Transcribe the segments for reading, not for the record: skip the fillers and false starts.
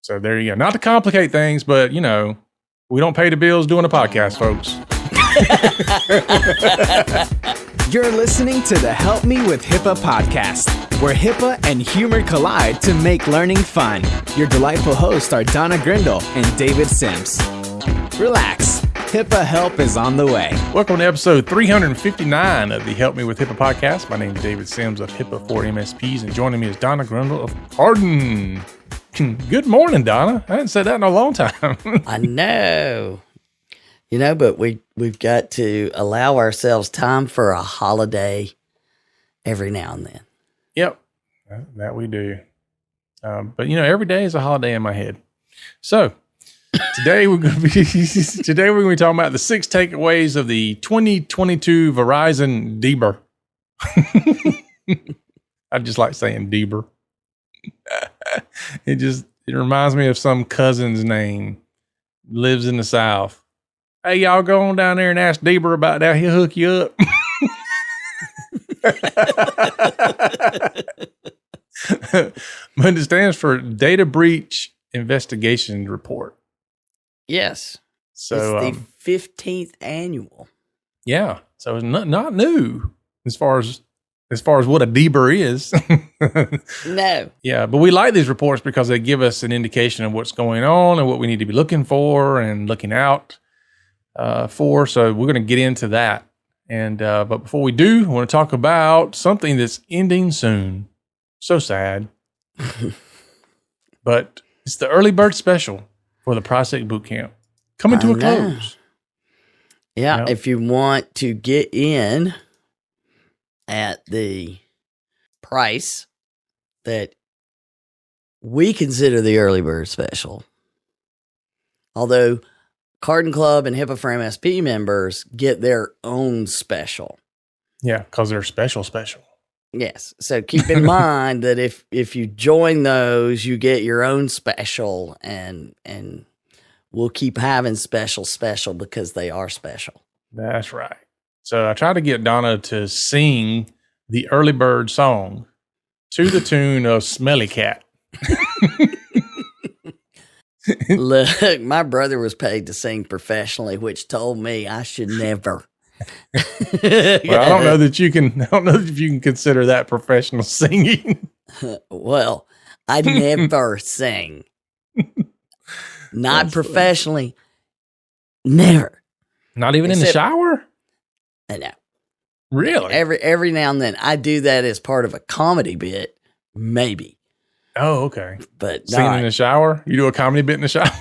So there you go. Not to complicate things, but we don't pay the bills doing a podcast, folks. You're listening to the Help Me with HIPAA podcast, where HIPAA and humor collide to make learning fun. Your delightful hosts are Donna Grindle and David Sims. Relax. HIPAA help is on the way. Welcome to episode 359 of the Help Me with HIPAA podcast. My name is David Sims of HIPAA for MSPs, and joining me is Donna Grindle of Arden. Good morning, Donna. I hadn't said that in a long time. I know. But we've got to allow ourselves time for a holiday every now and then. Yep, that we do. But every day is a holiday in my head. So today we're going to be talking about the 6 takeaways of the 2022 Verizon DBIR. I just like saying DBIR. It reminds me of some cousin's name. Lives in the South. Hey, y'all go on down there and ask DBIR about that. He'll hook you up. But it stands for Data Breach Investigation Report. Yes. So it's the 15th annual. Yeah. So it's not new as far as what a DBIR is. No. Yeah, but we like these reports because they give us an indication of what's going on and what we need to be looking for and looking out for. So we're going to get into that. And but before we do, I want to talk about something that's ending soon. So sad. But it's the early bird special for the PriceTech Bootcamp coming to a close. Yeah, if you want to get in at the price that we consider the early bird special, although Cardin Club and HIPAA for MSP members get their own special. Yeah, because they're special. Yes. So keep in mind that if you join those, you get your own special, and we'll keep having special because they are special. That's right. So I tried to get Donna to sing the early bird song to the tune of Smelly Cat. Look, my brother was paid to sing professionally, which told me I should never. Well, I don't know if you can consider that professional singing. Well, I never sing. Not That's professionally. Funny. Never. Not even in the shower? No. Really? Every now and then. I do that as part of a comedy bit, maybe. Oh, okay. But singing in the shower? You do a comedy bit in the shower?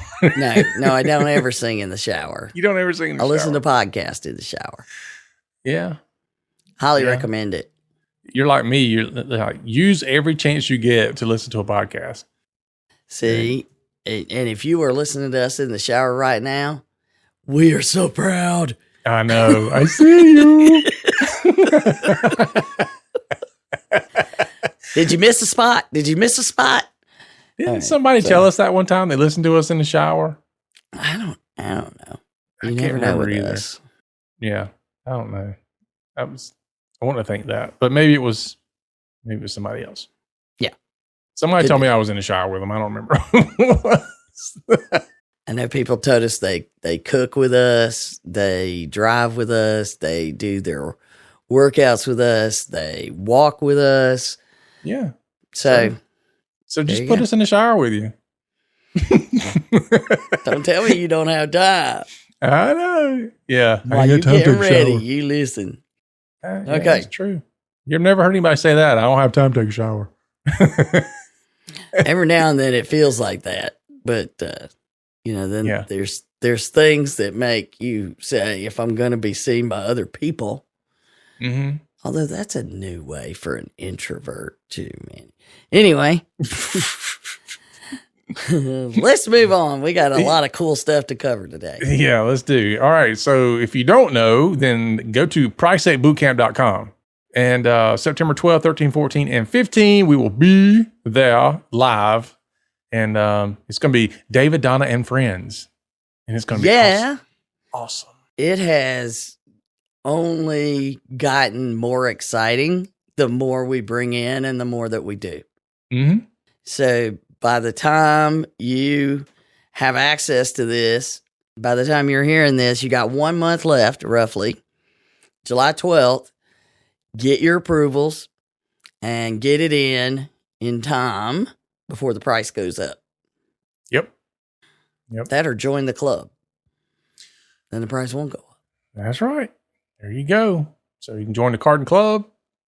No, I don't ever sing in the shower. You don't ever sing in the shower? I listen to podcasts in the shower. Yeah. Highly recommend it. You're like me. You're like, use every chance you get to listen to a podcast. See, and if you are listening to us in the shower right now, we are so proud. I know. I see you. Did you miss a spot? Didn't somebody tell us that one time they listened to us in the shower? I don't know. You I never can't know remember with either. us. Yeah, I don't know. I want to think that, but maybe it was somebody else. Yeah, somebody told me I was in the shower with them. I don't remember. I know people told us they cook with us, they drive with us, they do their workouts with us, they walk with us. Yeah. So just put us in the shower with you. Don't tell me you don't have time. I know. Yeah. While you getting ready, you listen. Yeah, okay. That's true. You've never heard anybody say that. I don't have time to take a shower. Every now and then it feels like that. But, there's things that make you say, if I'm going to be seen by other people, although that's a new way for an introvert too, man. Anyway, let's move on. We got a lot of cool stuff to cover today. Yeah, let's do. All right. So if you don't know, then go to PriceTechBootcamp.com. And September 12, 13, 14, and 15, we will be there live. And it's going to be David, Donna, and friends. And it's going to be awesome. It has only gotten more exciting the more we bring in and the more that we do. Mm-hmm. So by the time you have access to this, by the time you're hearing this, you got 1 month left, roughly. July 12th, get your approvals and get it in time before the price goes up. Yep. That or join the club. Then the price won't go up. That's right. There you go. So you can join the Cardin Club,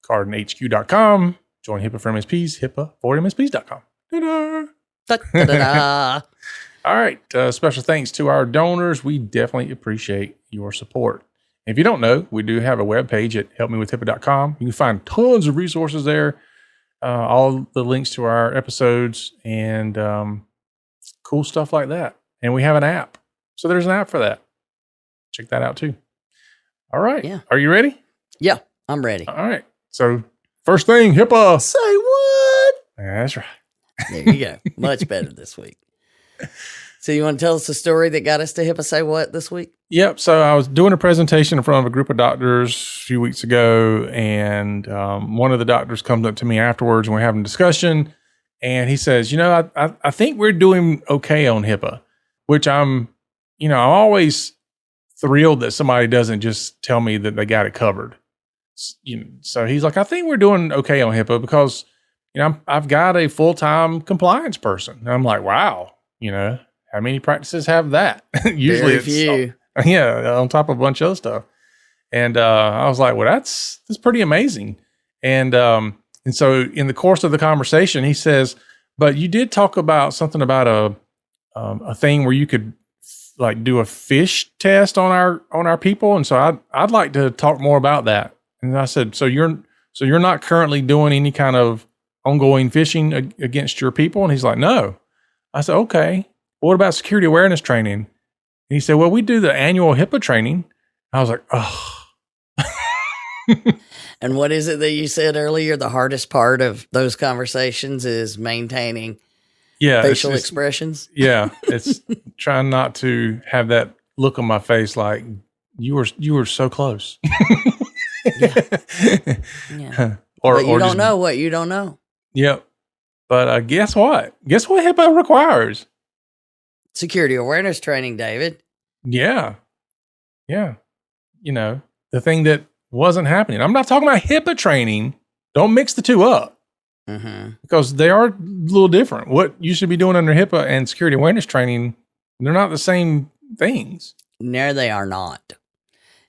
cardinhq.com, join HIPAA for MSPs, HIPAA for MSPs.com. Ta-da! Da-da-da. All right. Special thanks to our donors. We definitely appreciate your support. If you don't know, we do have a webpage at helpmewithhipaa.com. You can find tons of resources there, all the links to our episodes and cool stuff like that. And we have an app. So there's an app for that. Check that out too. All right. Yeah. Are you ready? Yeah, I'm ready. All right. So first thing, HIPAA. Say what? That's right. There you go. Much better this week. So you want to tell us the story that got us to HIPAA Say What this week? Yep. So I was doing a presentation in front of a group of doctors a few weeks ago, and one of the doctors comes up to me afterwards, and we're having a discussion, and he says, I think we're doing okay on HIPAA, which I'm always thrilled that somebody doesn't just tell me that they got it covered. So he's like, I think we're doing okay on HIPAA because, I've got a full-time compliance person. And I'm like, wow, how many practices have that? Usually it's few. On top of a bunch of other stuff. And I was like, well, that's pretty amazing. And so in the course of the conversation, he says, but you did talk about something about a thing where you could like do a fish test on our people. And so I'd like to talk more about that. And I said, so you're not currently doing any kind of ongoing phishing against your people? And he's like, no. I said, okay. What about security awareness training? And he said, well, we do the annual HIPAA training. I was like, oh. And what is it that you said earlier? The hardest part of those conversations is maintaining facial expressions. Yeah. It's trying not to have that look on my face like you were so close. Yeah. But you don't know what you don't know. Yep. But guess what? Guess what HIPAA requires? Security awareness training, David. Yeah. Yeah. The thing that wasn't happening. I'm not talking about HIPAA training. Don't mix the two up. Mm-hmm. Because they are a little different. What you should be doing under HIPAA and security awareness training, they're not the same things. No, they are not.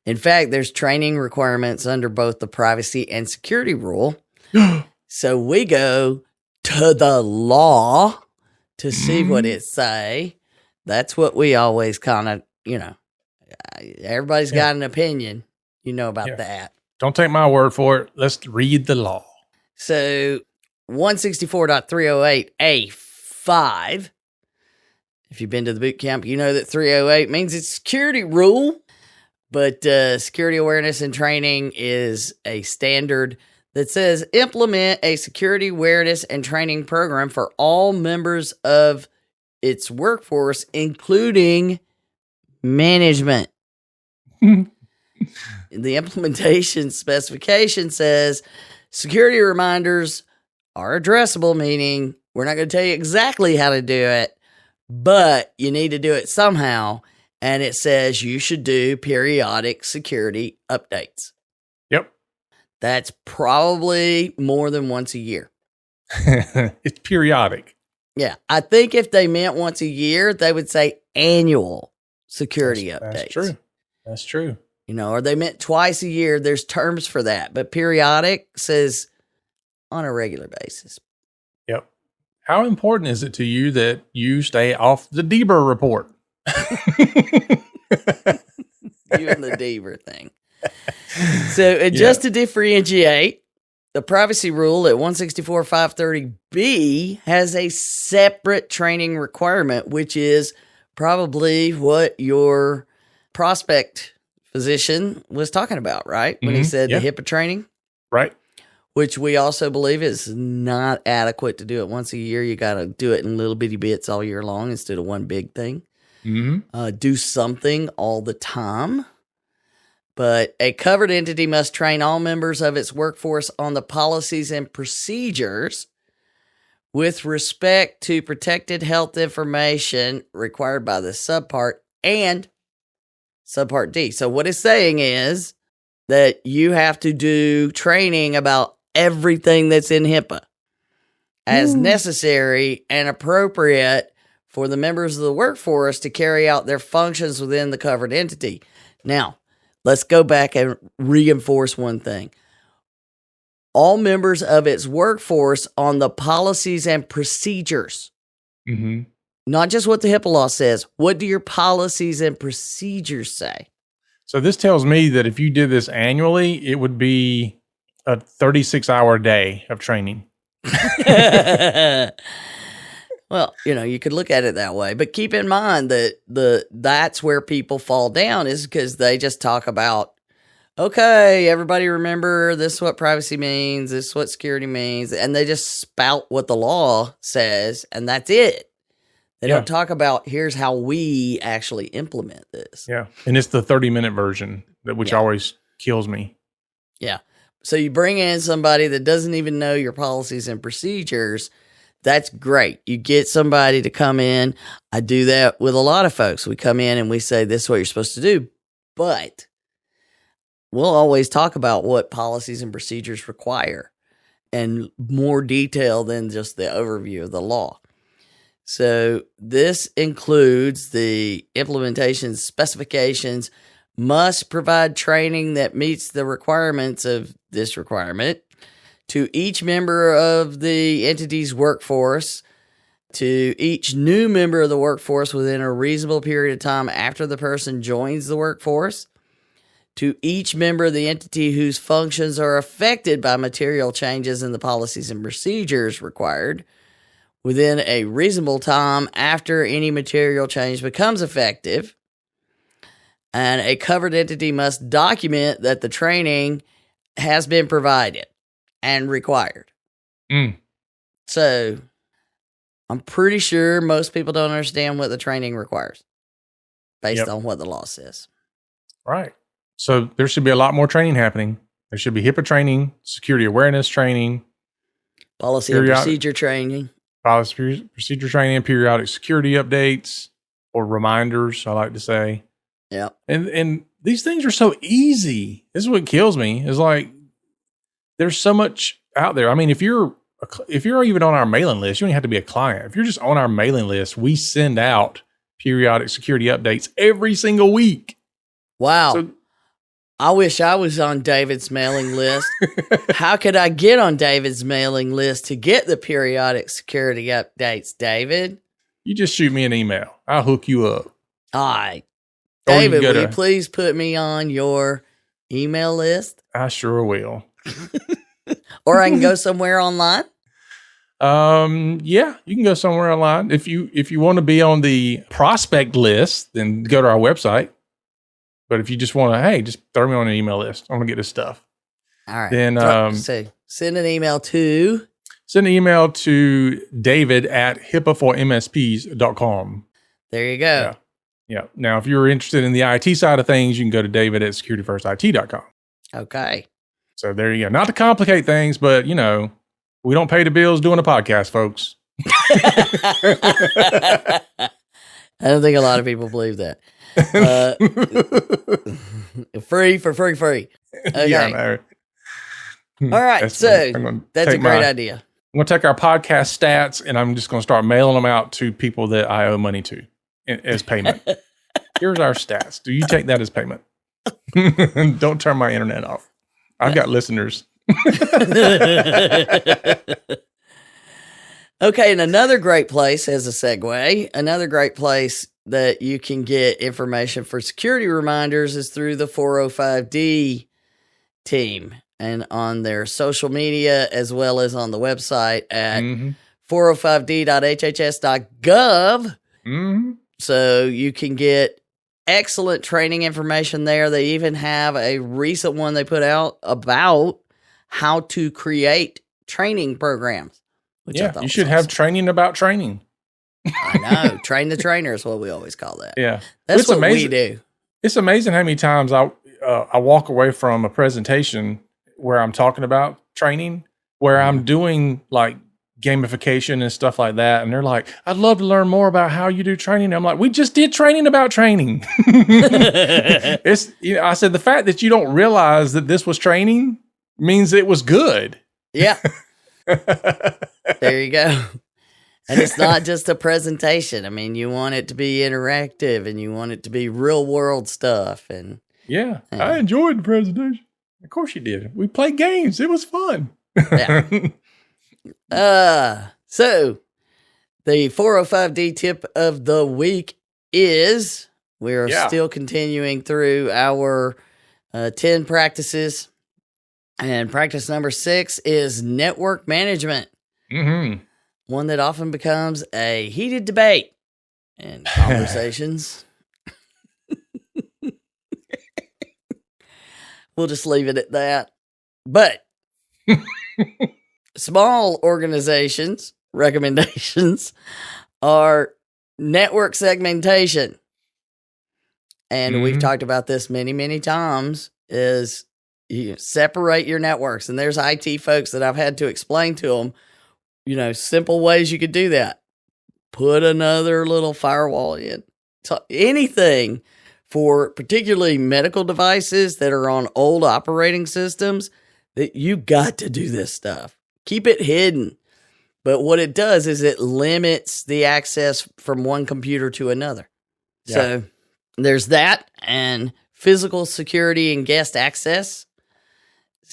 In fact, there's training requirements under both the privacy and security rule. So we go to the law to see what it say. That's what we always kind of, everybody's got an opinion, about that. Don't take my word for it. Let's read the law. So 164.308A5. If you've been to the boot camp, you know that 308 means it's security rule. But security awareness and training is a standard that says implement a security awareness and training program for all members of its workforce, including management. The implementation specification says security reminders are addressable, meaning we're not going to tell you exactly how to do it, but you need to do it somehow. And it says you should do periodic security updates. Yep. That's probably more than once a year. It's periodic. Yeah. I think if they meant once a year, they would say annual security updates. That's true. That's true. Or they meant twice a year. There's terms for that. But periodic says on a regular basis. Yep. How important is it to you that you stay off the DBIR report? You and the DBIR thing. So just to differentiate, the privacy rule at 164.530B has a separate training requirement, which is probably what your prospect physician was talking about, right? When he said the HIPAA training. Right. Which we also believe is not adequate to do it once a year. You got to do it in little bitty bits all year long instead of one big thing. Do something all the time. But a covered entity must train all members of its workforce on the policies and procedures with respect to protected health information required by the subpart and subpart D. So what it's saying is that you have to do training about everything that's in HIPAA as necessary and appropriate for the members of the workforce to carry out their functions within the covered entity. Now, let's go back and reinforce one thing. All members of its workforce on the policies and procedures. Mm-hmm. Not just what the HIPAA law says. What do your policies and procedures say? So this tells me that if you did this annually, it would be a 36-hour day of training. Well, you could look at it that way, but keep in mind that that's where people fall down is because they just talk about, okay, everybody remember this is what privacy means, this is what security means, and they just spout what the law says, and that's it. They don't talk about here's how we actually implement this. Yeah, and it's the 30-minute version, which always kills me. Yeah. So you bring in somebody that doesn't even know your policies and procedures. That's great. You get somebody to come in. I do that with a lot of folks. We come in and we say, this is what you're supposed to do. But we'll always talk about what policies and procedures require and more detail than just the overview of the law. So this includes the implementation specifications must provide training that meets the requirements of this requirement to each member of the entity's workforce, to each new member of the workforce within a reasonable period of time after the person joins the workforce, to each member of the entity whose functions are affected by material changes in the policies and procedures required within a reasonable time after any material change becomes effective. And a covered entity must document that the training has been provided and required. So I'm pretty sure most people don't understand what the training requires based on what the law says. Right. So there should be a lot more training happening. There should be HIPAA training, security awareness training, policy and procedure training, policy procedure training, periodic security updates or reminders, I like to say. Yeah. And these things are so easy. This is what kills me. Is like there's so much out there. I mean, if you're even on our mailing list, you don't even have to be a client. If you're just on our mailing list, we send out periodic security updates every single week. Wow. So, I wish I was on David's mailing list. How could I get on David's mailing list to get the periodic security updates, David? You just shoot me an email. I'll hook you up. All right. David, will you please put me on your email list? I sure will. Or I can go somewhere online? Yeah, you can go somewhere online. If you want to be on the prospect list, then go to our website. But if you just want to, just throw me on an email list. I want to get this stuff. All right. Then so send an email to David at HIPAA4MSPs.com. There you go. Yeah. Now, if you're interested in the IT side of things, you can go to David at securityfirstit.com. Okay. So there you go. Not to complicate things, but we don't pay the bills doing a podcast, folks. I don't think a lot of people believe that. Free for free. Okay. Yeah, all right. That's a great idea. I'm going to take our podcast stats and I'm just going to start mailing them out to people that I owe money to as payment. Here's our stats. Do you take that as payment? Don't turn my internet off. I've got listeners. Okay. And another great place as a segue, another great place that you can get information for security reminders is through the 405D team and on their social media, as well as on the website at 405d.hhs.gov. Mm-hmm. So you can get excellent training information there. They even have a recent one they put out about how to create training programs. Which you should have training about training. I know. Train the trainer is what we always call that. Yeah. That's what we do. It's amazing how many times I walk away from a presentation where I'm talking about training, where I'm doing like gamification and stuff like that. And they're like, I'd love to learn more about how you do training. I'm like, we just did training about training. It's, I said, the fact that you don't realize that this was training means it was good. Yeah. There you go. And it's not just a presentation. I mean, you want it to be interactive and you want it to be real world stuff. And yeah, I enjoyed the presentation. Of course you did. We played games. It was fun. Yeah. So the 405D tip of the week is we are still continuing through our 10 practices. And practice number 6 is network management. Mm-hmm. One that often becomes a heated debate in conversations. We'll just leave it at that. But small organizations' recommendations are network segmentation. And we've talked about this many, many times, is you separate your networks. And there's IT folks that I've had to explain to them, simple ways you could do that. Put another little firewall in. So anything for particularly medical devices that are on old operating systems, that you got to do this stuff. Keep it hidden. But what it does is it limits the access from one computer to another. Yeah. So there's that, and physical security and guest access.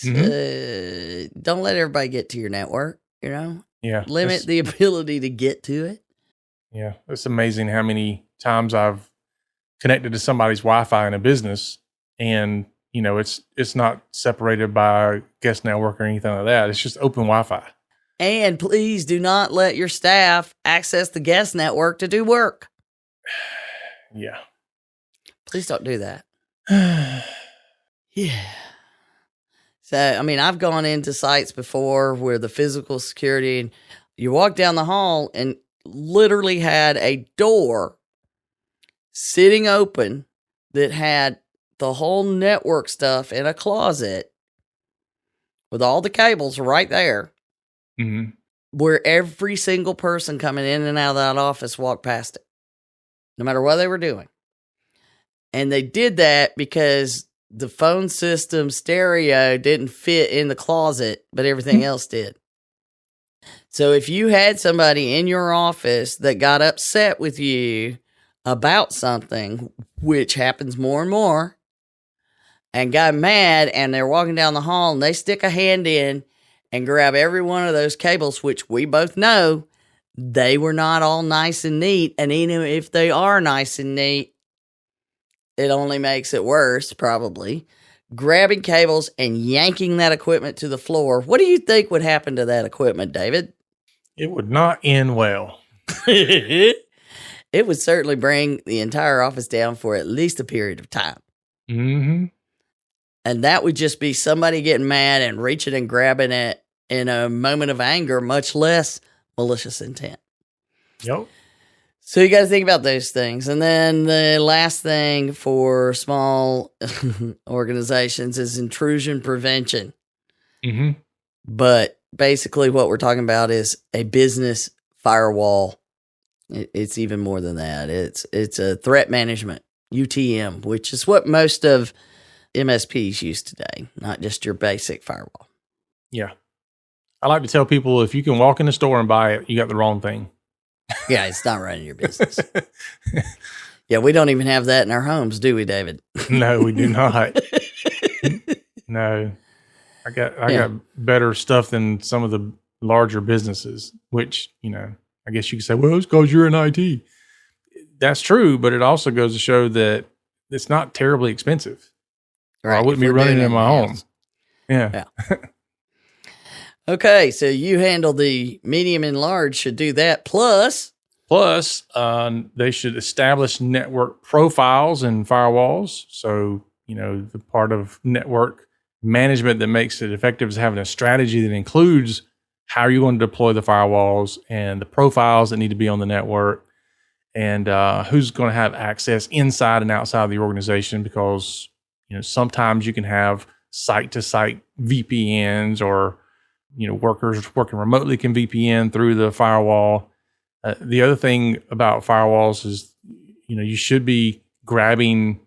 Don't let everybody get to your network, Yeah. Limit the ability to get to it. Yeah. It's amazing how many times I've connected to somebody's Wi-Fi in a business and, it's not separated by guest network or anything like that. It's just open Wi-Fi. And please do not let your staff access the guest network to do work. Yeah. Please don't do that. Yeah. So, I've gone into sites before where the physical security, and you walk down the hall and literally had a door sitting open that had the whole network stuff in a closet with all the cables right there, where every single person coming in and out of that office walked past it, no matter what they were doing. And they did that because the phone system stereo didn't fit in the closet, but everything else did. So if you had somebody in your office that got upset with you about something, which happens more and more, and got mad, and they're walking down the hall and they stick a hand in and grab every one of those cables, which we both know they were not all nice and neat. And even if they are nice and neat, it only makes it worse, probably. Grabbing cables and yanking that equipment to the floor. What do you think would happen to that equipment, David? It would not end well. It would certainly bring the entire office down for at least a period of time. Mm-hmm. And that would just be somebody getting mad and reaching and grabbing it in a moment of anger, much less malicious intent. Yep. So you got to think about those things. And then the last thing for small organizations is intrusion prevention. Mm-hmm. But basically what we're talking about is a business firewall. It's even more than that. It's a threat management, UTM, which is what most of MSPs use today, not just your basic firewall. Yeah. I like to tell people, if you can walk in the store and buy it, you got the wrong thing. Yeah, it's not running your business. Yeah, we don't even have that in our homes, do we, David? No, we do not. No. I got better stuff than some of the larger businesses, which, I guess you could say, well, it's because you're in IT. That's true, but it also goes to show that it's not terribly expensive. Right. I wouldn't be running it in my home. Yeah. Okay, so you handle the medium and large, should do that. Plus, they should establish network profiles and firewalls. So, the part of network management that makes it effective is having a strategy that includes how you're going to deploy the firewalls and the profiles that need to be on the network, and who's going to have access inside and outside of the organization, because, sometimes you can have site-to-site VPNs or workers working remotely can VPN through the firewall. The other thing about firewalls is, you should be grabbing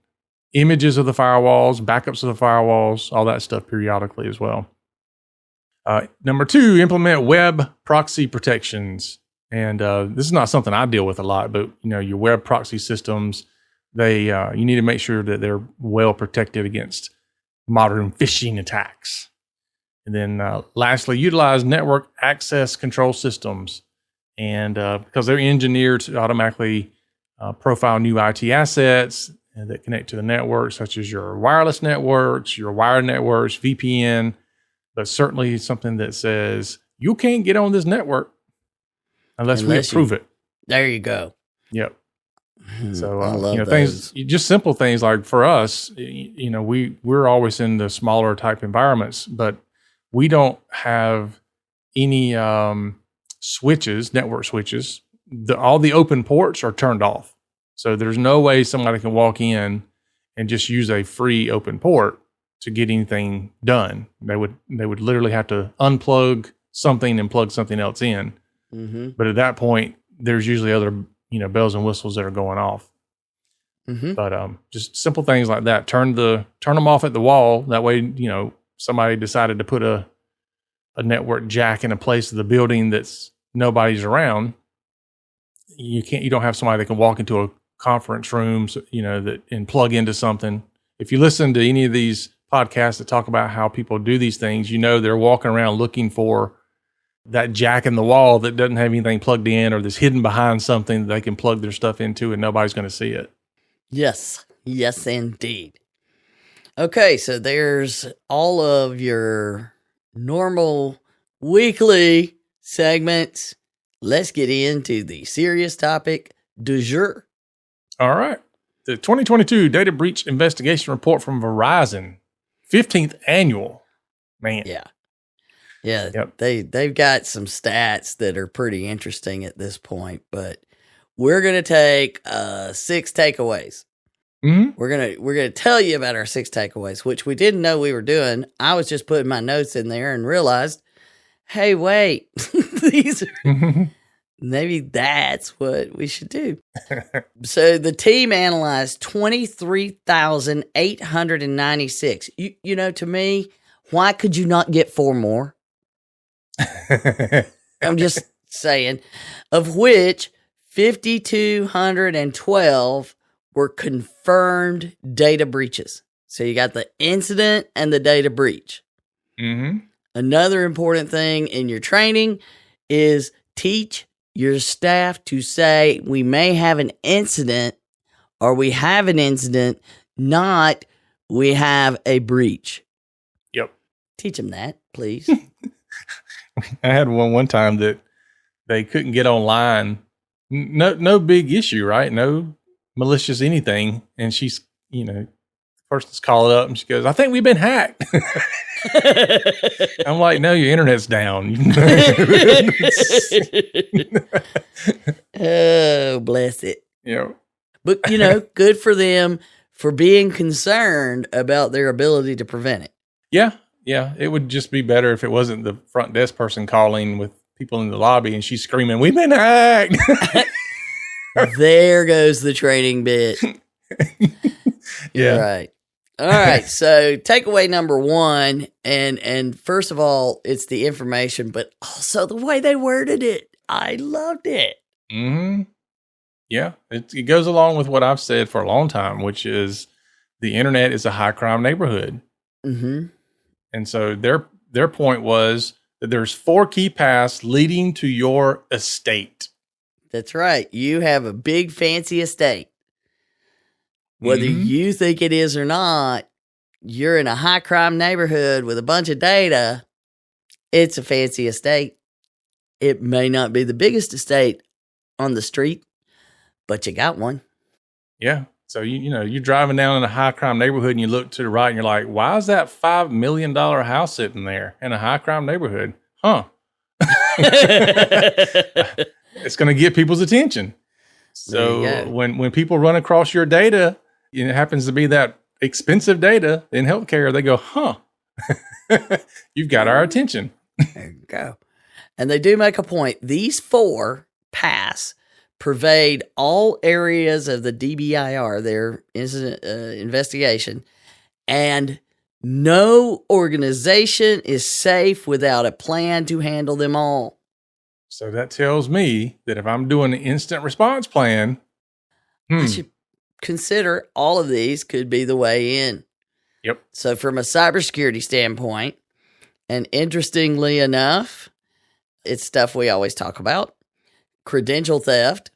images of the firewalls, backups of the firewalls, all that stuff periodically as well. Number 2, implement web proxy protections. And this is not something I deal with a lot, but your web proxy systems, you need to make sure that they're well protected against modern phishing attacks. And then lastly, utilize network access control systems. And because they're engineered to automatically profile new IT assets that connect to the network, such as your wireless networks, your wired networks, VPN, but certainly something that says you can't get on this network unless we approve it. There you go. Yep. So I love things, just simple things like for us, we're always in the smaller type environments, but we don't have any switches, network switches. All the open ports are turned off. So there's no way somebody can walk in and just use a free open port to get anything done. They would literally have to unplug something and plug something else in. Mm-hmm. But at that point, there's usually other bells and whistles that are going off. Mm-hmm. But just simple things like that. Turn them off at the wall. That way, somebody decided to put a network jack in a place of the building that's nobody's around. You don't have somebody that can walk into a conference room, and plug into something. If you listen to any of these podcasts that talk about how people do these things, they're walking around looking for that jack in the wall that doesn't have anything plugged in, or that's hidden behind something that they can plug their stuff into and nobody's going to see it. Yes, indeed. Okay, so there's all of your normal weekly segments. Let's get into the serious topic du jour. All right. The 2022 Data Breach Investigation Report from Verizon, 15th annual. Man. Yeah. Yep. They've got some stats that are pretty interesting at this point, but we're going to take 6 takeaways. Mm-hmm. We're going to tell you about our 6 takeaways, which we didn't know we were doing. I was just putting my notes in there and realized, hey, wait, these are maybe that's what we should do. So the team analyzed 23,896. To me, why could you not get 4 more? I'm just saying, of which 5,212 were confirmed data breaches. So you got the incident and the data breach. Mm-hmm. Another important thing in your training is teach your staff to say we may have an incident, or we have an incident, not we have a breach. Yep. Teach them that, please. I had one time that they couldn't get online. No big issue, right? No malicious anything. And she's, person's calling up and she goes, I think we've been hacked. I'm like, no, your internet's down. Oh, bless it. Yeah. But, good for them for being concerned about their ability to prevent it. Yeah. It would just be better if it wasn't the front desk person calling with people in the lobby and she's screaming, we've been hacked. There goes the training bit. Yeah. Right. All right. So takeaway number 1, and first of all, it's the information, but also the way they worded it. I loved it. Mm-hmm. Yeah. It goes along with what I've said for a long time, which is the internet is a high crime neighborhood. Mm-hmm. And so their point was that there's 4 key paths leading to your estate. That's right. You have a big fancy estate. Whether you think it is or not, you're in a high crime neighborhood with a bunch of data. It's a fancy estate. It may not be the biggest estate on the street, but you got one. Yeah. So, you're driving down in a high crime neighborhood and you look to the right and you're like, why is that $5 million house sitting there in a high crime neighborhood? Huh. It's going to get people's attention. So when people run across your data, it happens to be that expensive data in healthcare, they go, huh, you've got our attention. There you go. And they do make a point. These 4 pass pervade all areas of the DBIR, their incident investigation, and no organization is safe without a plan to handle them all. So that tells me that if I'm doing an instant response plan, I should consider all of these could be the way in. Yep. So from a cybersecurity standpoint, and interestingly enough, it's stuff we always talk about. Credential theft,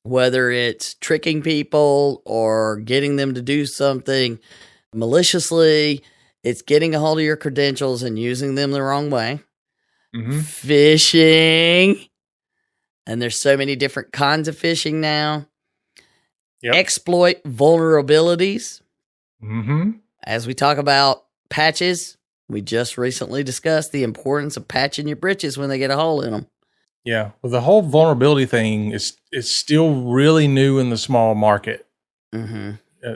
whether it's tricking people or getting them to do something maliciously, it's getting a hold of your credentials and using them the wrong way. Phishing, and there's so many different kinds of phishing now. Yep. Exploit vulnerabilities. As we talk about patches, we just recently discussed the importance of patching your britches when they get a hole in them. Yeah, well, the whole vulnerability thing is still really new in the small market.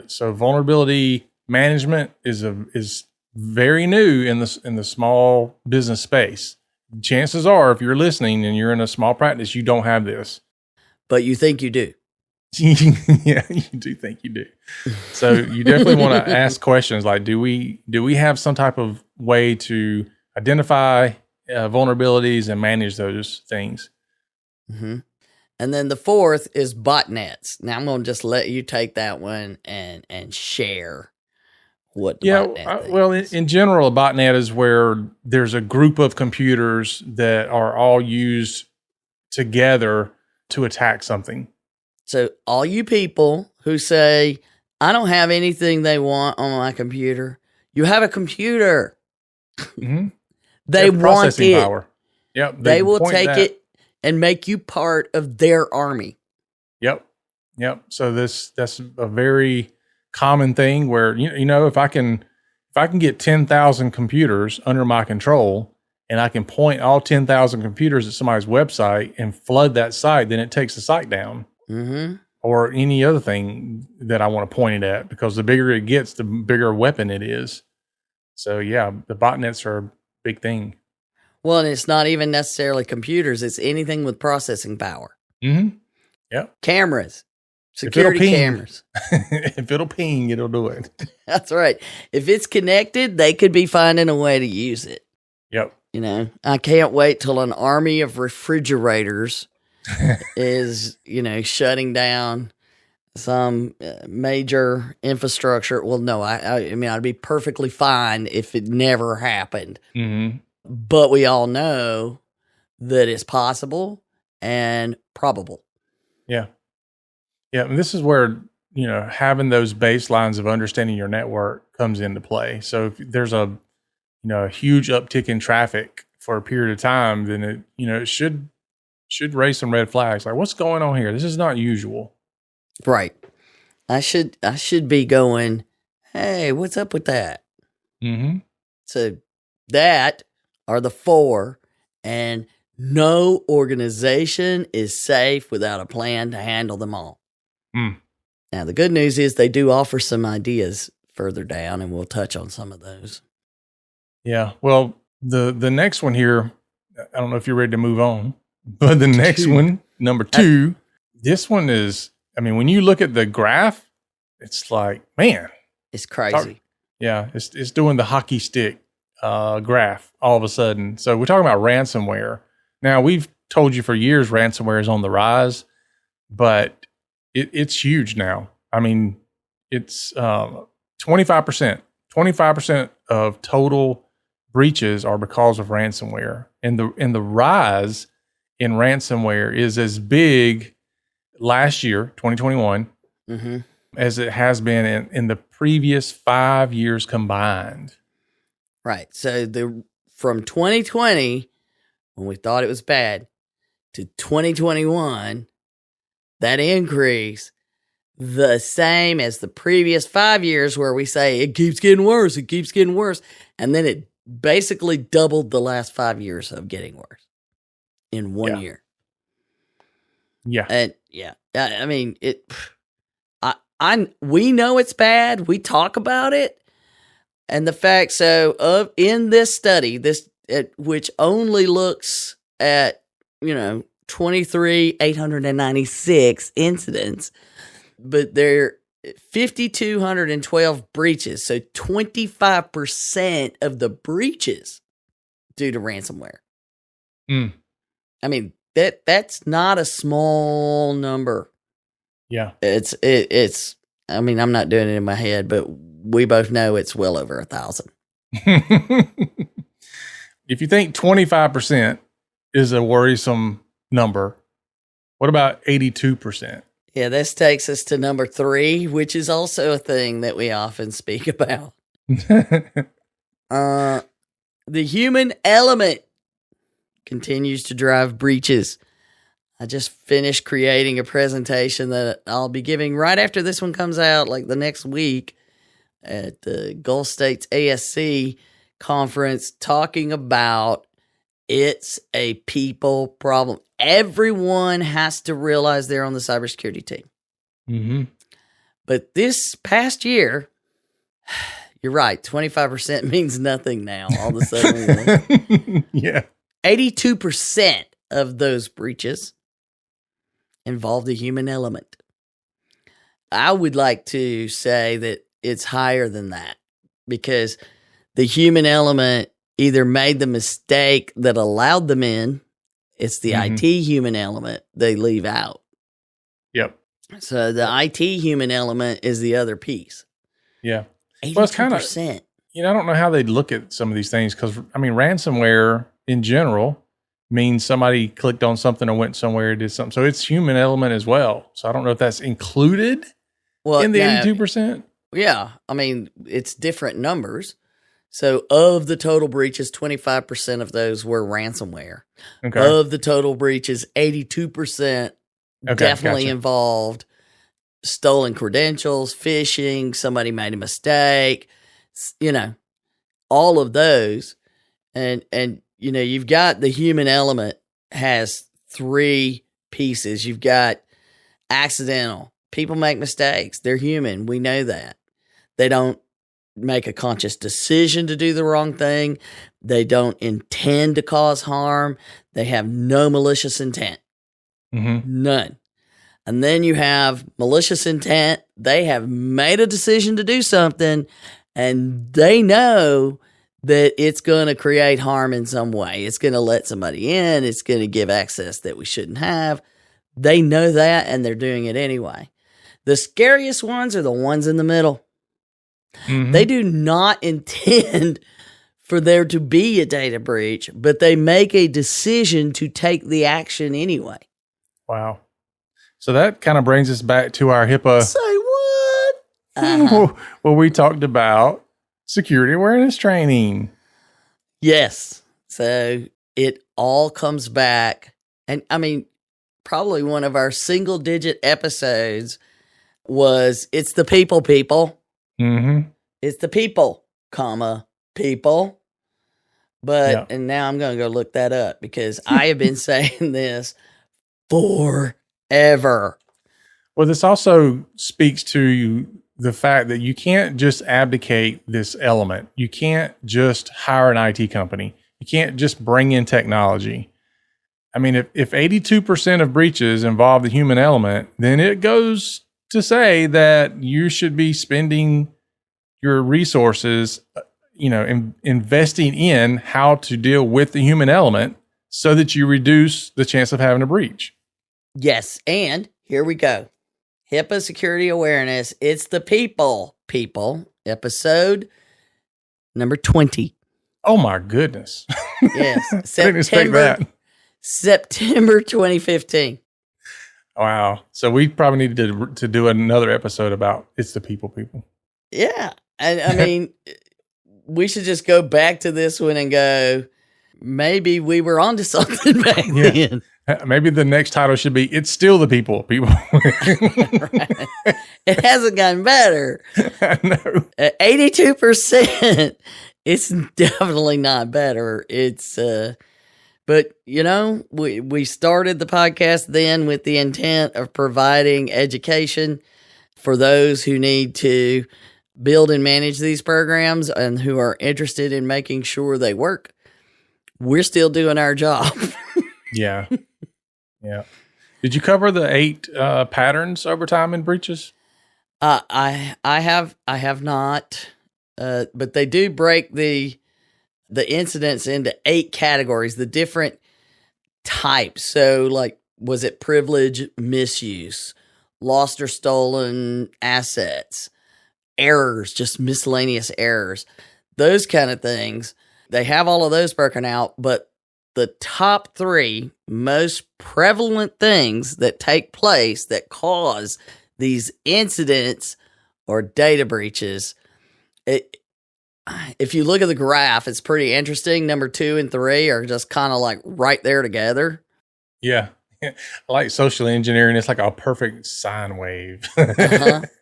So vulnerability management is very new in the small business space. Chances are, if you're listening and you're in a small practice, you don't have this. But you think you do. Yeah, you do think you do. So you definitely want to ask questions like, do we have some type of way to identify vulnerabilities and manage those things? And then the 4th is botnets. Now I'm going to just let you take that one and share what the botnet thing well, is. in general, a botnet is where there's a group of computers that are all used together to attack something. So all you people who say, I don't have anything they want on my computer, you have a computer. They want it. Power. Yep. They will take it and make you part of their army. Yep. So that's a very common thing where, you know, if I can get 10,000 computers under my control and I can point all 10,000 computers at somebody's website and flood that site, then it takes the site down. Or any other thing that I want to point it at, because the bigger it gets, the bigger weapon it is. So yeah, the botnets are a big thing. Well, and it's not even necessarily computers. It's anything with processing power. Yep. Cameras, security cameras. If it'll ping, it'll do it. That's right. If it's connected, they could be finding a way to use it. Yep. You know, I can't wait till an army of refrigerators is, you know, shutting down some major infrastructure. Well, no, I mean, I'd be perfectly fine if it never happened. But we all know that it's possible and probable. Yeah. And this is where, you know, having those baselines of understanding your network comes into play. So if there's a huge uptick in traffic for a period of time, then it should raise some red flags. Like, what's going on here? This is not usual. Right. I should be going, hey, what's up with that? So that are the 4, and no organization is safe without a plan to handle them all. Now, the good news is they do offer some ideas further down, and we'll touch on some of those. Yeah. Well, the next one here, I don't know if you're ready to move on, but the next one, number 2, this one is, I mean, when you look at the graph, it's like, man. It's crazy. It's doing the hockey stick graph all of a sudden. So we're talking about ransomware. Now, we've told you for years ransomware is on the rise, but it's huge now. I mean, it's 25%. 25% of total breaches are because of ransomware. And the rise in ransomware is as big last year, 2021, as it has been in the previous 5 years combined. Right. So from 2020, when we thought it was bad, to 2021, that increase, the same as the previous 5 years where we say it keeps getting worse, and then it basically doubled the last 5 years of getting worse in 1 year. Yeah. And I mean, we know it's bad. We talk about it. And the fact, in this study, which only looks at, 23,896 incidents, but there are 5,212 breaches. So 25% of the breaches due to ransomware. Mm. I mean, that's not a small number. Yeah. It's I mean, I'm not doing it in my head, but we both know it's well over 1,000. If you think 25% is a worrisome number, what about 82%? Yeah, this takes us to number 3, which is also a thing that we often speak about. The human element continues to drive breaches. I just finished creating a presentation that I'll be giving right after this one comes out, like the next week, at the Gulf States ASC conference, talking about it's a people problem. Everyone has to realize they're on the cybersecurity team. Mm-hmm. But this past year, you're right, 25% means nothing now. All of a sudden, yeah, 82% of those breaches involve the human element. I would like to say that it's higher than that, because the human element either made the mistake that allowed them in. It's the IT human element they leave out. Yep. So the IT human element is the other piece. Yeah. 82%. Well, it's kind of, I don't know how they'd look at some of these things, because, I mean, ransomware in general means somebody clicked on something or went somewhere and did something. So it's human element as well. So I don't know if that's included in the 82%. Yeah. I mean, it's different numbers. So of the total breaches, 25% of those were ransomware. Okay. Of the total breaches, 82% definitely involved stolen credentials, phishing, somebody made a mistake, all of those. And you've got the human element has 3 pieces. You've got accidental. People make mistakes. They're human. We know that. They don't make a conscious decision to do the wrong thing. They don't intend to cause harm. They have no malicious intent. Mm-hmm. None. And then you have malicious intent. They have made a decision to do something, and they know that it's going to create harm in some way. It's going to let somebody in. It's going to give access that we shouldn't have. They know that, and they're doing it anyway. The scariest ones are the ones in the middle. Mm-hmm. They do not intend for there to be a data breach, but they make a decision to take the action anyway. Wow. So that kind of brings us back to our HIPAA. Say what? Where we talked about security awareness training. Yes. So it all comes back. And I mean, probably one of our single digit episodes was it's the people. Mm-hmm. It's the people, people. But, and now I'm going to go look that up, because I have been saying this forever. Well, this also speaks to the fact that you can't just abdicate this element. You can't just hire an IT company. You can't just bring in technology. I mean, if 82% of breaches involve the human element, then it goes to say that you should be spending your resources, investing in how to deal with the human element so that you reduce the chance of having a breach. Yes. And here we go. HIPAA security awareness. It's the people, episode number 20. Oh my goodness. Yes. I didn't expect that. September 2015. Wow. So we probably needed to do another episode about it's the people. Yeah. And I mean, we should just go back to this one and go, maybe we were onto something back then. Maybe the next title should be it's still the people. Right. It hasn't gotten better. I know. 82%. It's definitely not better. It's but we started the podcast then with the intent of providing education for those who need to build and manage these programs and who are interested in making sure they work. we're still doing our job. Yeah. Yeah. Did you cover the 8 patterns over time in breaches? I have not, but they do break the incidents into 8 categories, the different types. So, like, was it privilege misuse, lost or stolen assets, errors, just miscellaneous errors, those kind of things. They have all of those broken out, but the top 3 most prevalent things that take place that cause these incidents or data breaches, if you look at the graph, it's pretty interesting. Number 2 and 3 are just kind of like right there together. Yeah. I like social engineering. It's like a perfect sine wave.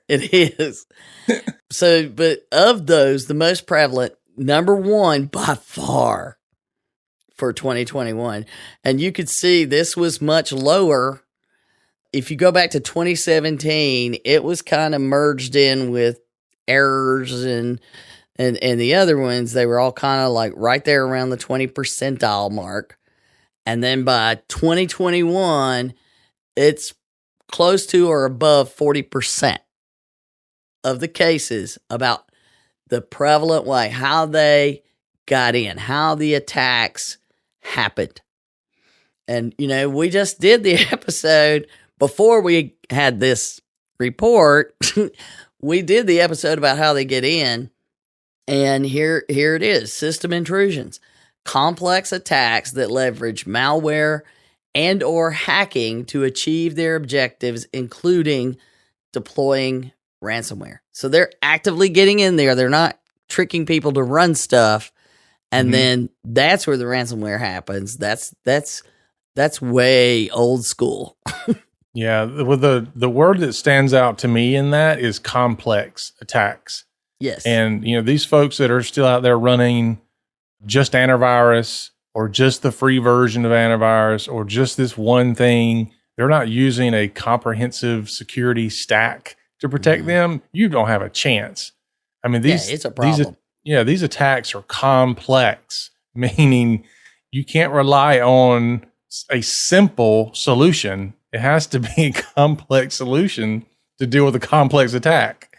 It is. So, but of those, the most prevalent, number 1 by far for 2021. And you could see this was much lower. If you go back to 2017, it was kind of merged in with errors and the other ones. They were all kind of like right there around the 20 percentile mark. And then by 2021, it's close to or above 40% of the cases about the prevalent way, how they got in, how the attacks happened. And, we just did the episode before we had this report. We did the episode about how they get in. And here it is: system intrusions, complex attacks that leverage malware and or hacking to achieve their objectives, including deploying ransomware. So they're actively getting in there. They're not tricking people to run stuff. And then that's where the ransomware happens. That's way old school. Yeah. Well, the word that stands out to me in that is complex attacks. Yes. And, these folks that are still out there running just antivirus or just the free version of antivirus or just this one thing, they're not using a comprehensive security stack to protect them. You don't have a chance. I mean, it's a problem. These attacks are complex, meaning you can't rely on a simple solution. It has to be a complex solution to deal with a complex attack.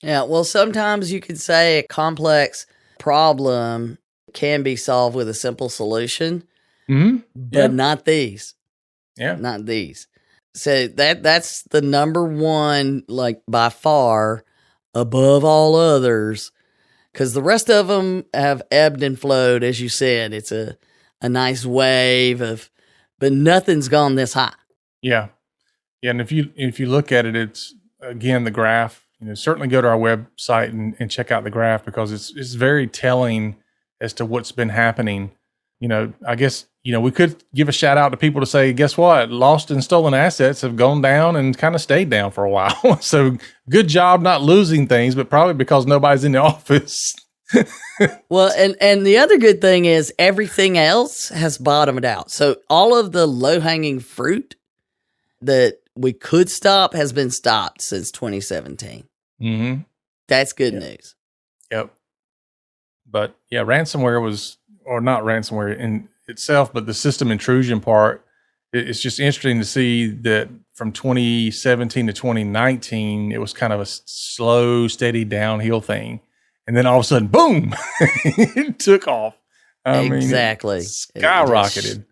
Yeah, well, sometimes you could say a complex problem can be solved with a simple solution, but not these. Yeah. Not these. So that's the number 1, like by far, above all others, because the rest of them have ebbed and flowed, as you said. It's a nice wave but nothing's gone this high. Yeah. Yeah, and if you look at it, it's, again, the graph. Certainly go to our website and check out the graph, because it's very telling as to what's been happening. I guess, we could give a shout out to people to say, guess what? Lost and stolen assets have gone down and kind of stayed down for a while. So good job not losing things, but probably because nobody's in the office. Well, and the other good thing is everything else has bottomed out. So all of the low-hanging fruit that we could stop has been stopped since 2017. That's good news. Yep. But yeah, ransomware was, or not ransomware in itself, but the system intrusion part, it's just interesting to see that from 2017 to 2019, it was kind of a slow, steady downhill thing. And then all of a sudden, boom, it took off. Exactly. It skyrocketed.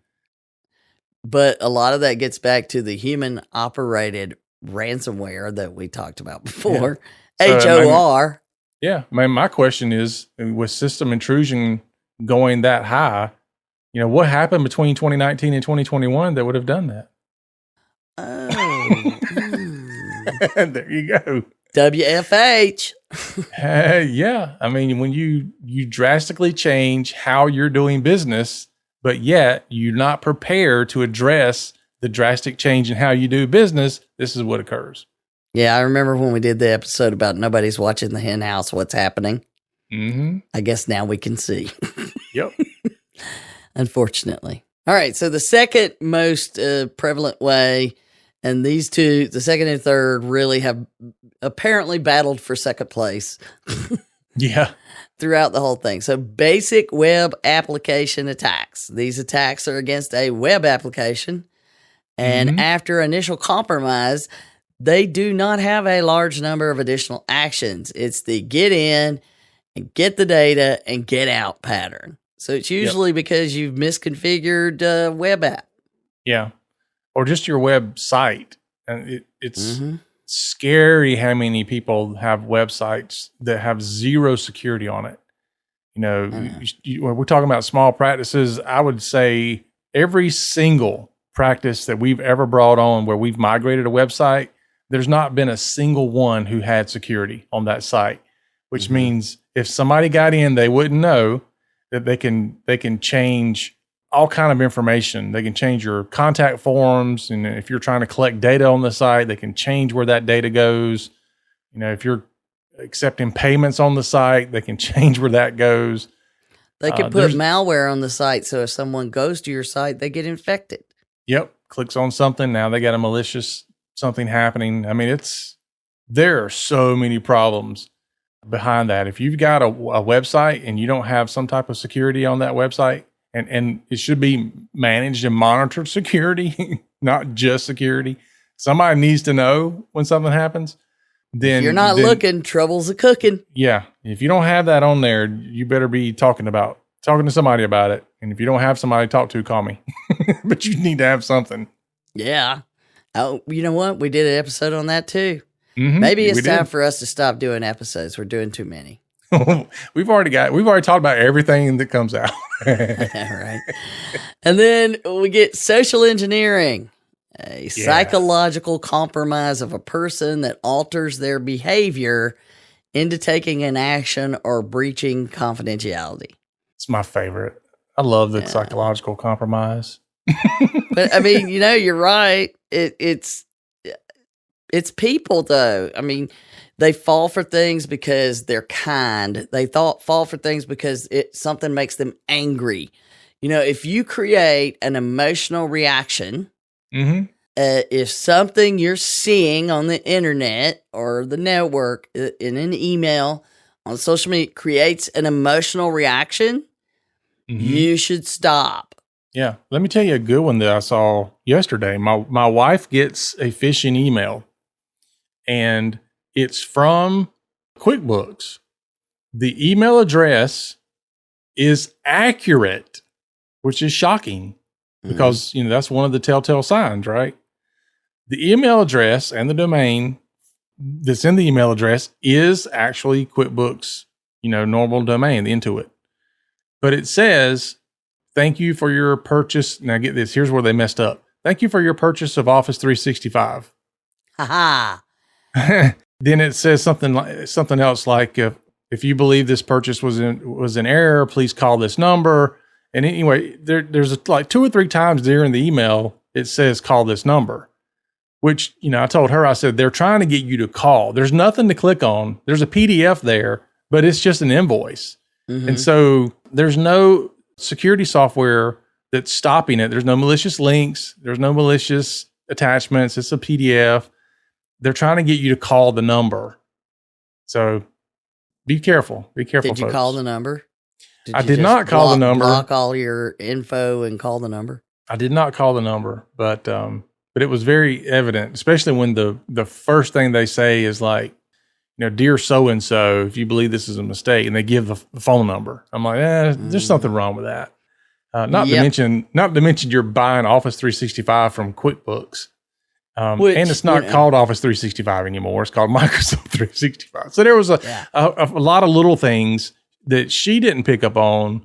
But a lot of that gets back to the human operated ransomware that we talked about before. HOR. My question is, with system intrusion going that high, what happened between 2019 and 2021 that would have done that? Oh. There you go. WFH. Yeah. I mean, when you drastically change how you're doing business, but yet you're not prepared to address the drastic change in how you do business, this is what occurs. Yeah, I remember when we did the episode about nobody's watching the hen house, what's happening. I guess now we can see. Yep. Unfortunately. All right, so the second most prevalent way, and these two, the second and third, really have apparently battled for second place. Yeah. throughout the whole thing. So basic web application attacks. These attacks are against a web application. And after initial compromise, they do not have a large number of additional actions. It's the get in and get the data and get out pattern. So it's usually because you've misconfigured a web app. Yeah. Or just your website. And it's scary how many people have websites that have zero security on it. You know, when we're talking about small practices, I would say every single practice that we've ever brought on where we've migrated a website, there's not been a single one who had security on that site, which means if somebody got in, they wouldn't know that they can change all kind of information. They can change your contact forms. And if you're trying to collect data on the site, they can change where that data goes. You know, if you're accepting payments on the site, they can change where that goes. They can put malware on the site. So if someone goes to your site, they get infected. Yep. Clicks on something. Now they got a malicious something happening. I mean, there are so many problems behind that. If you've got a website and you don't have some type of security on that website, and it should be managed and monitored security, not just security. Somebody needs to know when something happens. Then if you're not looking, trouble's a cooking. Yeah. If you don't have that on there, you better be talking to somebody about it. And if you don't have somebody to talk to, call me. But you need to have something. Yeah. Oh, you know what? We did an episode on that too. Maybe it's time for us to stop doing episodes. We're doing too many. We've already talked about everything that comes out. Right. And then we get social engineering, a psychological compromise of a person that alters their behavior into taking an action or breaching confidentiality. It's my favorite. I love the psychological compromise. But I mean, you know, you're right. It's people though. I mean, they fall for things because they're kind. They fall for things because something makes them angry. You know, if you create an emotional reaction, if something you're seeing on the internet or the network in an email on social media creates an emotional reaction, you should stop. Yeah. Let me tell you a good one that I saw yesterday. My wife gets a phishing email and it's from QuickBooks. The email address is accurate, which is shocking because, you know, that's one of the telltale signs, right? The email address and the domain that's in the email address is actually QuickBooks, you know, normal domain, the Intuit. But it says, thank you for your purchase. Now get this, here's where they messed up. Thank you for your purchase of Office 365. Ha Then it says something else like if you believe this purchase was an error, please call this number. And anyway, there's like 2 or 3 times during the email it says call this number, which, you know, I told her, I said they're trying to get you to call. There's nothing to click on. There's a PDF there, but it's just an invoice. And so there's no security software that's stopping it. There's no malicious links. There's no malicious attachments. It's a PDF. They're trying to get you to call the number. So be careful. Be careful, Did you folks. call the number? I did not call the number. Block all your info and call the number? I did not call the number, but it was very evident, especially when the first thing they say is like, you know, dear so-and-so, if you believe this is a mistake, and they give the phone number. I'm like, there's something wrong with that. Not to mention you're buying Office 365 from QuickBooks. And it's not called Office 365 anymore. It's called Microsoft 365. So there was a lot of little things that she didn't pick up on.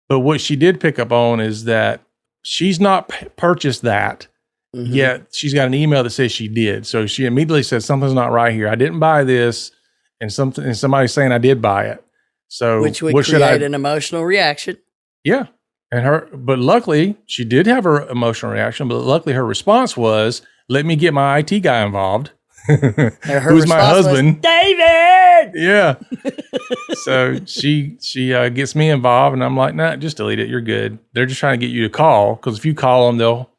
But what she did pick up on is that she's not purchased that, yet she's got an email that says she did. So she immediately said, something's not right here. I didn't buy this. And somebody's saying I did buy it. So which would create an emotional reaction. Yeah. But luckily she did have her emotional reaction, but luckily her response was, let me get my IT guy involved. Who's my husband. David! Yeah. So she gets me involved and I'm like, nah, just delete it. You're good. They're just trying to get you to call. Cause if you call them, they'll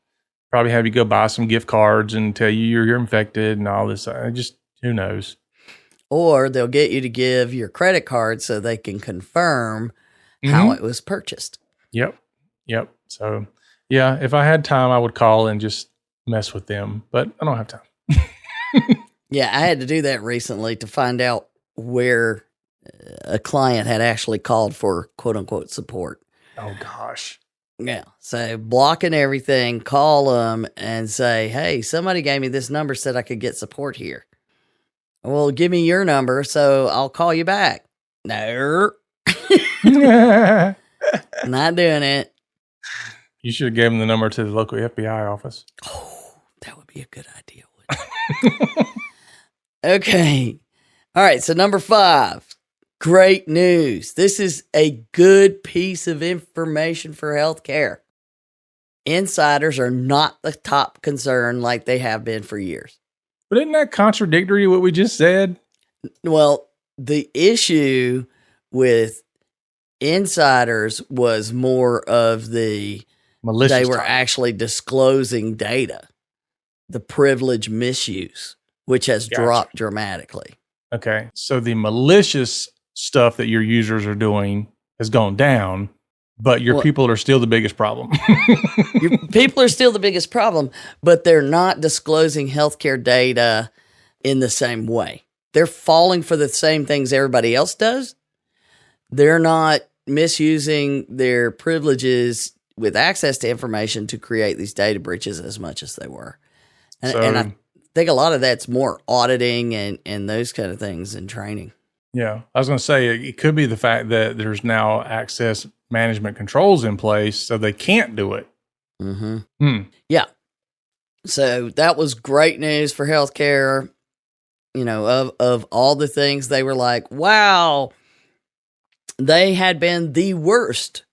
probably have you go buy some gift cards and tell you you're infected and all this. Who knows? or they'll get you to give your credit card so they can confirm how it was purchased. Yep. So, yeah, if I had time, I would call and just mess with them, but I don't have time. Yeah, I had to do that recently to find out where a client had actually called for quote unquote support. Oh, gosh. Yeah. So blocking everything, call them and say, hey, somebody gave me this number, said I could get support here. Well, give me your number, so I'll call you back. No. Not doing it. You should have given the number to the local FBI office. Oh, that would be a good idea. Okay. All right. So number 5, great news. This is a good piece of information for healthcare. Insiders are not the top concern like they have been for years. But isn't that contradictory what we just said? Well, the issue with insiders was more of the malicious. They were actually disclosing data, the privilege misuse, which has dropped dramatically. Okay. So the malicious stuff that your users are doing has gone down, but your people are still the biggest problem. Your people are still the biggest problem, but they're not disclosing healthcare data in the same way. They're falling for the same things everybody else does. They're not misusing their privileges with access to information to create these data breaches as much as they were. And I think a lot of that's more auditing and those kind of things and training. Yeah. I was going to say, it could be the fact that there's now access management controls in place, so they can't do it. Yeah. So that was great news for healthcare. You know, of all the things, they were like, wow, they had been the worst.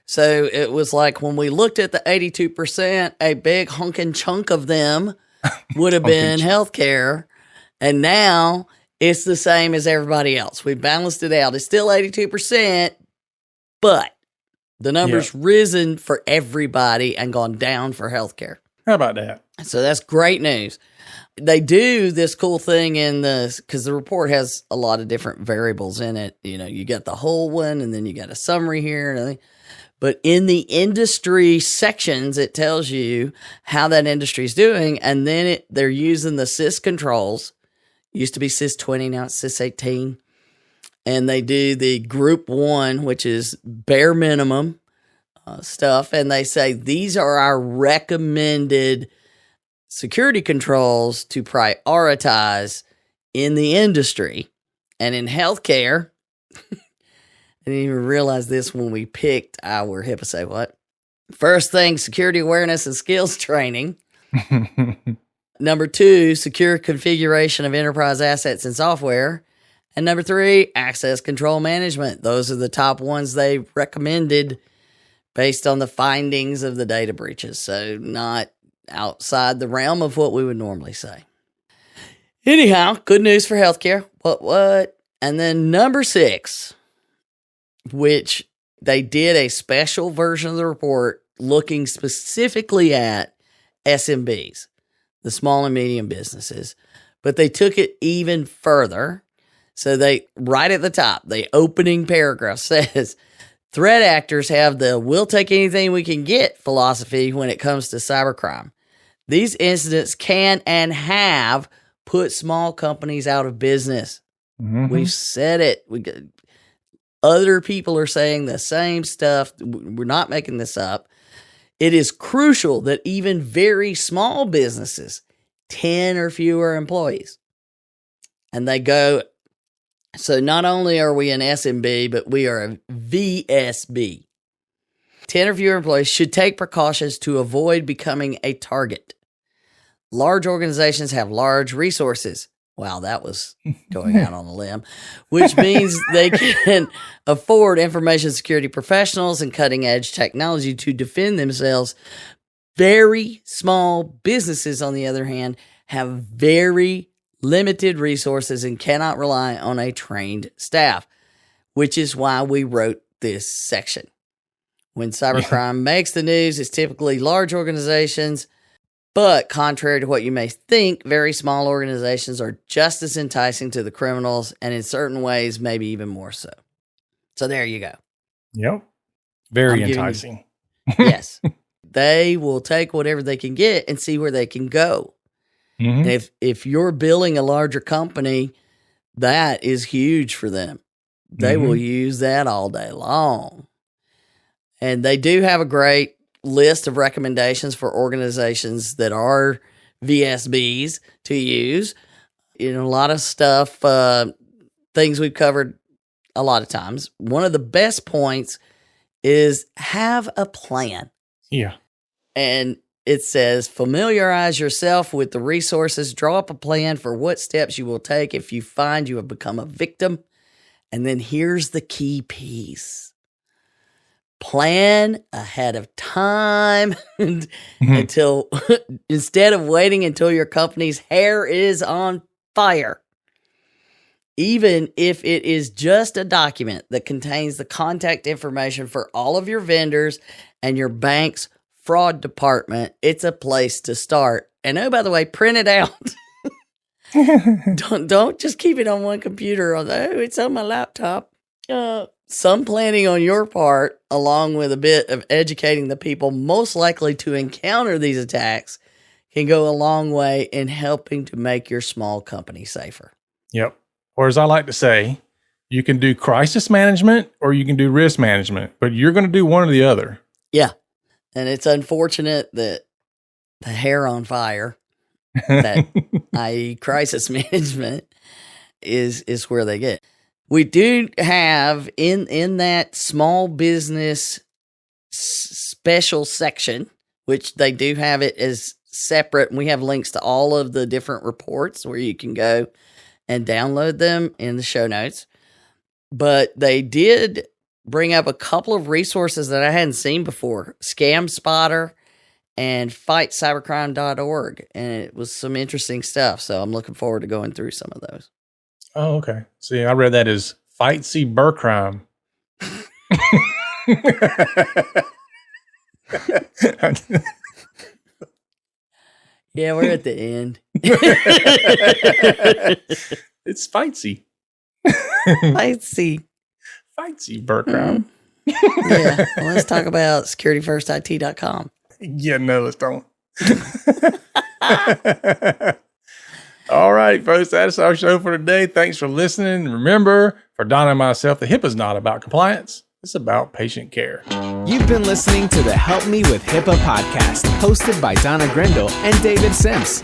So it was like when we looked at the 82%, a big honking chunk of them would have been healthcare. And now it's the same as everybody else. We balanced it out. It's still 82%, but the number's risen for everybody and gone down for healthcare. How about that? So that's great news. They do this cool thing in because the report has a lot of different variables in it. You know, you got the whole one and then you got a summary here. But in the industry sections, it tells you how that industry is doing. And then they're using the CIS controls. Used to be CIS 20, now it's CIS 18. And they do the group 1, which is bare minimum stuff. And they say these are our recommended security controls to prioritize in the industry. And in healthcare, I didn't even realize this when we picked our HIPAA say what. First thing, security awareness and skills training. Number 2, secure configuration of enterprise assets and software. And number 3, access control management. Those are the top ones they recommended based on the findings of the data breaches. So not outside the realm of what we would normally say. Anyhow, good news for healthcare. What? And then number 6, which they did a special version of the report looking specifically at SMBs, the small and medium businesses, but they took it even further. So they, right at the top, the opening paragraph says, threat actors have the we'll take anything we can get philosophy when it comes to cybercrime. These incidents can and have put small companies out of business. We've said it. Other people are saying the same stuff. We're not making this up. It is crucial that even very small businesses, 10 or fewer employees, and they go, so not only are we an SMB, but we are a VSB. 10 or fewer employees should take precautions to avoid becoming a target. Large organizations have large resources. Wow, that was going out on a limb, which means they can afford information security professionals and cutting edge technology to defend themselves. Very small businesses, on the other hand, have very limited resources and cannot rely on a trained staff, which is why we wrote this section. When cybercrime makes the news, it's typically large organizations But contrary to what you may think, very small organizations are just as enticing to the criminals, and in certain ways, maybe even more so. So there you go. Yep. Very enticing. Yes. They will take whatever they can get and see where they can go. Mm-hmm. And if you're building a larger company, that is huge for them. They will use that all day long. And they do have a great list of recommendations for organizations that are VSBs to use. A lot of stuff, things we've covered a lot of times. One of the best points is have a plan. Yeah. And it says, familiarize yourself with the resources, draw up a plan for what steps you will take if you find you have become a victim. And then here's the key piece. Plan ahead of time until instead of waiting until your company's hair is on fire. Even if it is just a document that contains the contact information for all of your vendors and your bank's fraud department, it's a place to start. And oh, by the way, print it out. Don't just keep it on one computer. Although it's on my laptop. Some planning on your part, along with a bit of educating the people most likely to encounter these attacks, can go a long way in helping to make your small company safer. Yep. Or as I like to say, you can do crisis management or you can do risk management, but you're going to do one or the other. Yeah. And it's unfortunate that the hair on fire, that i.e. crisis management, is where they get. We do have in that small business special section, which they do have it as separate. And we have links to all of the different reports where you can go and download them in the show notes. But they did bring up a couple of resources that I hadn't seen before. Scam Spotter and fightcybercrime.org. And it was some interesting stuff. So I'm looking forward to going through some of those. Oh, okay. See, I read that as Fight See Burr Crime. Yeah, we're at the end. It's Fightsy. Fightsy. Fightsy Burr Crime. Yeah, well, let's talk about securityfirstit.com. Yeah, no, let's don't. All right, folks, that's our show for today. Thanks for listening. Remember, for Donna and myself, the HIPAA is not about compliance. It's about patient care. You've been listening to the Help Me with HIPAA podcast, hosted by Donna Grindle and David Sims.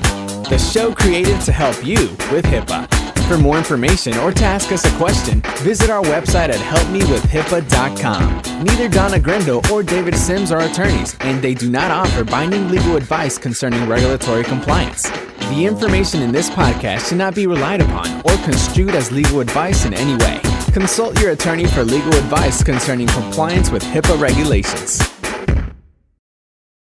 The show created to help you with HIPAA. For more information or to ask us a question, visit our website at helpmewithhipaa.com. Neither Donna Grindle or David Sims are attorneys, and they do not offer binding legal advice concerning regulatory compliance. The information in this podcast should not be relied upon or construed as legal advice in any way. Consult your attorney for legal advice concerning compliance with HIPAA regulations.